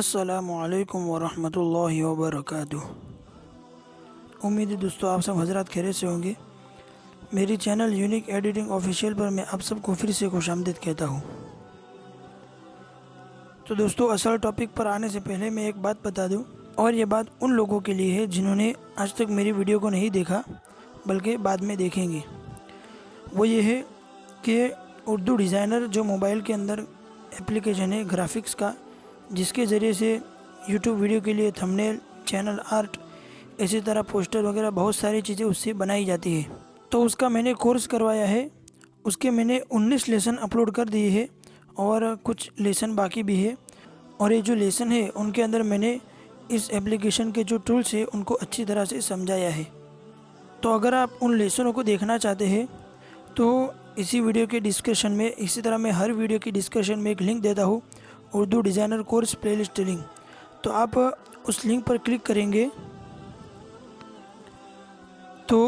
अस्सलामुअलैकुम वरहमतुल्लाहि वबरकातुह। उम्मीद है दोस्तों आप सब हज़रात खैरियत से होंगे। मेरी चैनल यूनिक एडिटिंग ऑफिशियल पर मैं आप सबको फिर से खुशामदीद कहता हूँ। तो दोस्तों असल टॉपिक पर आने से पहले मैं एक बात बता दूँ, और ये बात उन लोगों के लिए है जिन्होंने आज तक मेरी वीडियो को नहीं देखा बल्कि बाद में देखेंगे। वो ये है कि उर्दू डिज़ाइनर जो मोबाइल के अंदर एप्लीकेशन है ग्राफिक्स का, जिसके ज़रिए से यूट्यूब वीडियो के लिए थंबनेल, चैनल आर्ट, इसी तरह पोस्टर वगैरह बहुत सारी चीज़ें उससे बनाई जाती है। तो उसका मैंने कोर्स करवाया है। उसके मैंने 19 लेसन अपलोड कर दिए हैं और कुछ लेसन बाकी भी है। और ये जो लेसन है उनके अंदर मैंने इस एप्लीकेशन के जो टूल्स है उनको अच्छी तरह से समझाया है। तो अगर आप उन लेसनों को देखना चाहते हैं तो इसी वीडियो के डिस्क्रिप्शन में, इसी तरह मैं हर वीडियो की डिस्क्रिप्शन में एक लिंक देता हूँ, Urdu designer course playlist link. तो आप उस लिंक पर क्लिक करेंगे तो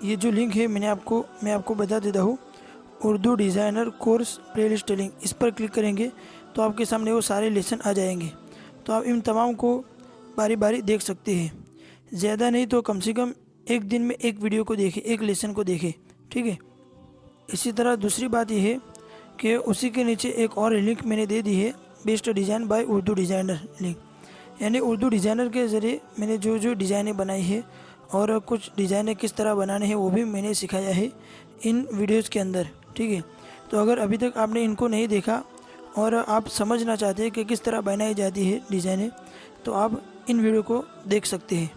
ये जो लिंक है मैं आपको बता देता हूँ, Urdu designer course playlist link. इस पर क्लिक करेंगे तो आपके सामने वो सारे लेसन आ जाएंगे। तो आप इन तमाम को बारी बारी देख सकते हैं। ज़्यादा नहीं तो कम से कम एक दिन में एक वीडियो को देखें, एक लेसन को देखें, ठीक है। इसी तरह दूसरी बात यह है कि उसी के नीचे एक और लिंक मैंने दे दी है, best design by Urdu designer link. यानी उर्दू डिज़ाइनर के ज़रिए मैंने जो जो डिज़ाइनें बनाई है और कुछ डिज़ाइनें किस तरह बनाने हैं वो भी मैंने सिखाया है इन वीडियोज़ के अंदर, ठीक है। तो अगर अभी तक आपने इनको नहीं देखा और आप समझना चाहते हैं कि किस तरह बनाई जाती है डिज़ाइनें, तो आप इन वीडियो को देख सकते हैं।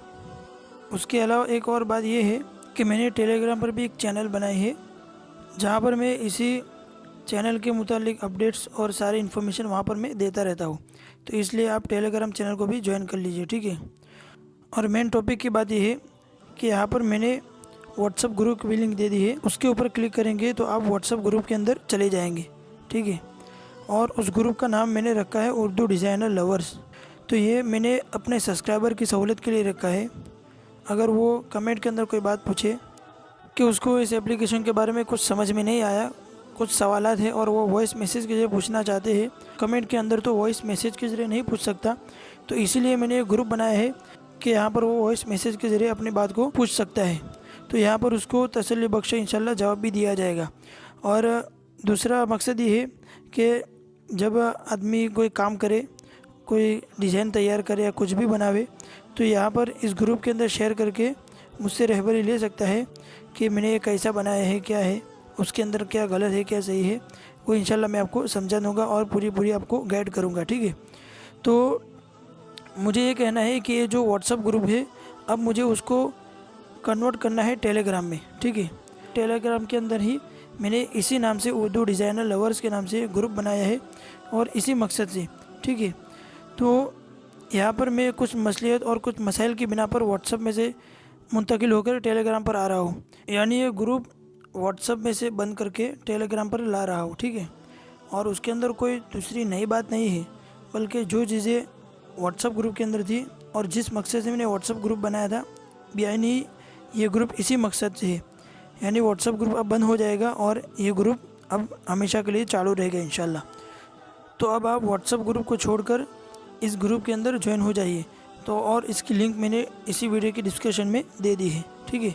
उसके अलावा एक और बात यह है कि मैंने टेलीग्राम पर भी एक चैनल बनाई है, जहाँ पर मैं इसी चैनल के मुतालिक अपडेट्स और सारी इन्फॉर्मेशन वहाँ पर मैं देता रहता हूँ। तो इसलिए आप टेलीग्राम चैनल को भी ज्वाइन कर लीजिए, ठीक है। और मेन टॉपिक की बात यह है कि यहाँ पर मैंने व्हाट्सअप ग्रुप की भी लिंक दे दी है। उसके ऊपर क्लिक करेंगे तो आप व्हाट्सअप ग्रुप के अंदर चले जाएंगे, ठीक है। और उस ग्रुप का नाम मैंने रखा है उर्दू डिज़ाइनर लवर्स। तो ये मैंने अपने सब्सक्राइबर की सहूलियत के लिए रखा है। अगर वो कमेंट के अंदर कोई बात पूछे कि उसको इस एप्लीकेशन के बारे में कुछ समझ में नहीं आया, कुछ सवालात है और वो वॉइस मैसेज के जरिए पूछना चाहते हैं, कमेंट के अंदर तो वॉइस मैसेज के ज़रिए नहीं पूछ सकता, तो इसीलिए मैंने एक ग्रुप बनाया है कि यहाँ पर वो वॉइस मैसेज के ज़रिए अपनी बात को पूछ सकता है। तो यहाँ पर उसको तसल्ली बख्श इंशाल्लाह जवाब भी दिया जाएगा। और दूसरा मकसद ये है कि जब आदमी कोई काम करे, कोई डिज़ाइन तैयार करे या कुछ भी बनावे, तो यहाँ पर इस ग्रुप के अंदर शेयर करके मुझसे रहबरी ले सकता है कि मैंने ये कैसा बनाया है, क्या है उसके अंदर, क्या गलत है क्या सही है, वो इंशाल्लाह मैं आपको समझा दूँगा और पूरी आपको गाइड करूँगा, ठीक है। तो मुझे ये कहना है कि ये जो व्हाट्सअप ग्रुप है अब मुझे उसको कन्वर्ट करना है टेलीग्राम में, ठीक है। टेलीग्राम के अंदर ही मैंने इसी नाम से उर्दू डिज़ाइनर लवर्स के नाम से ग्रुप बनाया है और इसी मकसद से, ठीक है। तो यहाँ पर मैं कुछ मसलियत और कुछ मसाइल की बिना पर व्हाट्सअप में से मुंतकिल होकर टेलीग्राम पर आ रहा हूँ। यानी ये ग्रुप व्हाट्सअप में से बंद करके टेलीग्राम पर ला रहा हूँ, ठीक है। और उसके अंदर कोई दूसरी नई बात नहीं है, बल्कि जो चीज़ें व्हाट्सअप ग्रुप के अंदर थी और जिस मकसद से मैंने व्हाट्सअप ग्रुप बनाया था, यानी ये ग्रुप इसी मकसद से है। यानी व्हाट्सअप ग्रुप अब बंद हो जाएगा और ये ग्रुप अब हमेशा के लिए चालू रहेगा इंशाल्लाह। तो अब आप व्हाट्सअप ग्रुप को छोड़कर इस ग्रुप के अंदर ज्वाइन हो जाइए। तो और इसकी लिंक मैंने इसी वीडियो की डिस्क्रिप्शन में दे दी है, ठीक है।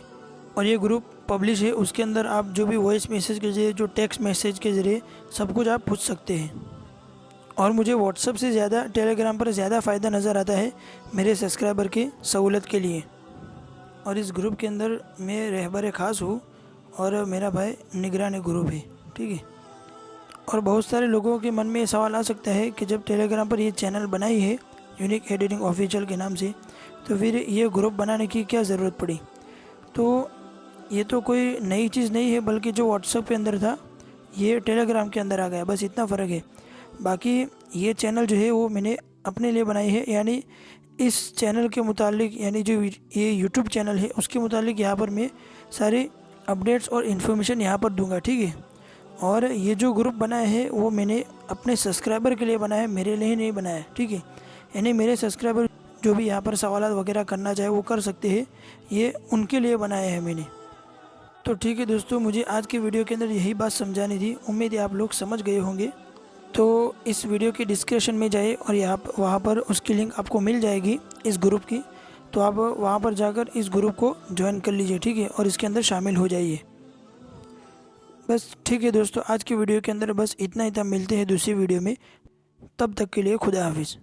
और ये ग्रुप पब्लिश है, उसके अंदर आप जो भी वॉइस मैसेज के जरिए, जो टेक्स्ट मैसेज के ज़रिए सब कुछ आप पूछ सकते हैं। और मुझे व्हाट्सअप से ज़्यादा टेलीग्राम पर ज़्यादा फ़ायदा नज़र आता है मेरे सब्सक्राइबर की सहूलत के लिए। और इस ग्रुप के अंदर मैं रहबर ख़ास हूँ और मेरा भाई निगरानी ग्रुप है, ठीक है। और बहुत सारे लोगों के मन में ये सवाल आ सकता है कि जब टेलीग्राम पर ये चैनल बनाई है यूनिक एडिटिंग ऑफिशियल के नाम से, तो फिर ये ग्रुप बनाने की क्या ज़रूरत पड़ी। तो ये तो कोई नई चीज़ नहीं है, बल्कि जो व्हाट्सएप के अंदर था ये टेलीग्राम के अंदर आ गया, बस इतना फ़र्क है। बाकी ये चैनल जो है वो मैंने अपने लिए बनाई है। यानी इस चैनल के मुतालिक, यानी जो ये यूट्यूब चैनल है उसके मुतालिक यहाँ पर मैं सारे अपडेट्स और इन्फॉर्मेशन यहाँ पर दूंगा, ठीक है। और ये जो ग्रुप बनाया है वो मैंने अपने सब्सक्राइबर के लिए बनाया है, मेरे लिए नहीं बनाया, ठीक है। यानी मेरे सब्सक्राइबर जो भी यहाँ पर सवाल वगैरह करना चाहे वो कर सकते हैं, ये उनके लिए बनाया है मैंने। तो ठीक है दोस्तों, मुझे आज के वीडियो के अंदर यही बात समझानी थी। उम्मीद है आप लोग समझ गए होंगे। तो इस वीडियो की डिस्क्रिप्शन में जाइए और यहाँ वहाँ पर उसकी लिंक आपको मिल जाएगी इस ग्रुप की। तो आप वहाँ पर जाकर इस ग्रुप को ज्वाइन कर लीजिए, ठीक है, और इसके अंदर शामिल हो जाइए। बस ठीक है दोस्तों, आज की वीडियो के अंदर बस इतना ही था। मिलते हैं दूसरी वीडियो में, तब तक के लिए खुदा हाफिज़।